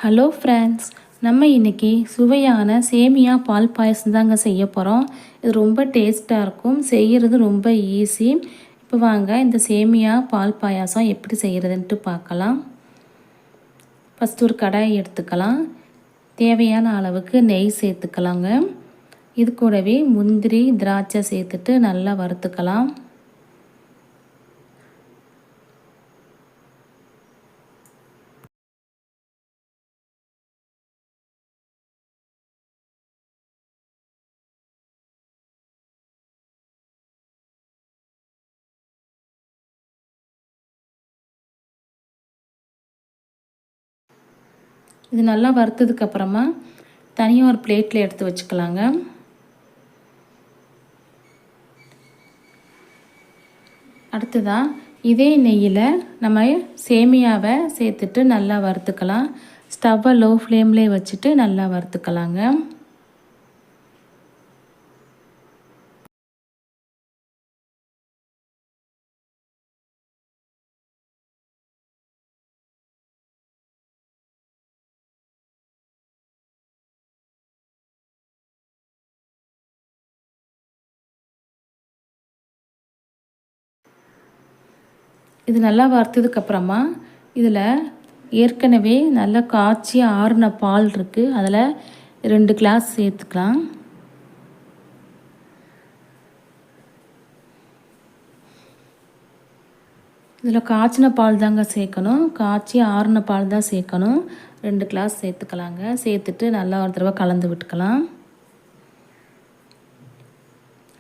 Hello friends, நம்ம இன்றைக்கி சுவையான சேமியா பால் பாயசம் தாங்க செய்ய போகிறோம். இது ரொம்ப டேஸ்ட்டாக இருக்கும், செய்கிறது ரொம்ப ஈஸி. இப்போ வாங்க இந்த சேமியா பால் பாயாசம் எப்படி செய்கிறதுன்ட்டு பார்க்கலாம். ஃபஸ்ட்டு ஒரு கடாயை எடுத்துக்கலாம். தேவையான அளவுக்கு நெய் சேர்த்துக்கலாங்க. இது கூடவே முந்திரி திராட்சை சேர்த்துட்டு நல்லா வறுத்துக்கலாம். இது நல்லா வறுத்ததுக்கப்புறமா தனியாக ஒரு பிளேட்டில் எடுத்து வச்சுக்கலாங்க. அடுத்ததாக இதே நெய்யில் நம்ம சேமியாவை சேர்த்துட்டு நல்லா வறுத்துக்கலாம். ஸ்டவ்வை லோ ஃப்ளேம்லேயே வச்சுட்டு நல்லா வறுத்துக்கலாங்க. இது நல்லா வறுத்ததுக்கப்புறமா இதில் ஏற்கனவே நல்லா காய்ச்சி ஆறின பால் இருக்குது, அதில் 2 கிளாஸ் சேர்த்துக்கலாம். இதில் காய்ச்சின பால் தாங்க சேர்க்கணும், காய்ச்சி ஆறின பால் தான் சேர்க்கணும். 2 கிளாஸ் சேர்த்துக்கலாங்க. சேர்த்துட்டு நல்லா ஒரு தடவை கலந்து விட்டுக்கலாம்.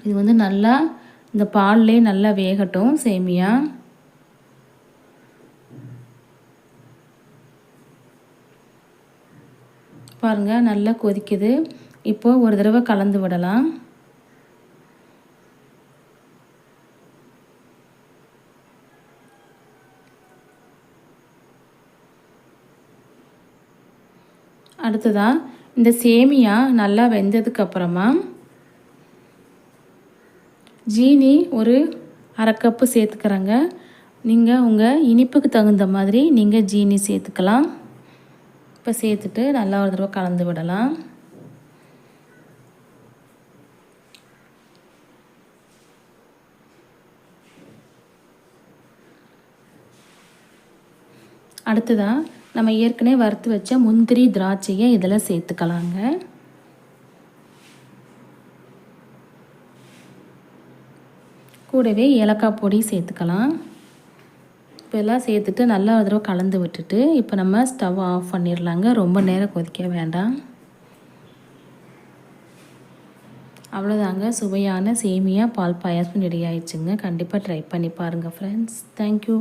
இது வந்து நல்லா இந்த பால்லே நல்லா வேகட்டும் சேமியா. பாருங்கள் நல்லா கொதிக்குது. இப்போது ஒரு தடவை கலந்து விடலாம். அடுத்ததாக இந்த சேமியா நல்லா வெந்ததுக்கப்புறமா ஜீனி ஒரு 1/2 கப்பு சேர்த்துக்கிறேங்க. நீங்கள் உங்கள் இனிப்புக்கு தகுந்த மாதிரி நீங்கள் ஜீனி சேர்த்துக்கலாம். இப்போ சேர்த்துட்டு நல்லா ஒரு தடவை கலந்து விடலாம். அடுத்ததாக நம்ம ஏற்கனவே வறுத்து வச்ச முந்திரி திராட்சையை இதில் சேர்த்துக்கலாங்க. கூடவே ஏலக்காய் பொடி சேர்த்துக்கலாம். இப்போ எல்லாம் சேர்த்துட்டு நல்லா ஒரு தடவை கலந்து விட்டுட்டு இப்போ நம்ம ஸ்டவ் ஆஃப் பண்ணிடலாங்க. ரொம்ப நேரம் கொதிக்க வேண்டாம். அவ்வளோதாங்க, சுவையான சேமியா பால் பாயாசம் ரெடி ஆயிடுச்சுங்க. கண்டிப்பாக ட்ரை பண்ணி பாருங்கள் ஃப்ரெண்ட்ஸ். தேங்க்யூ.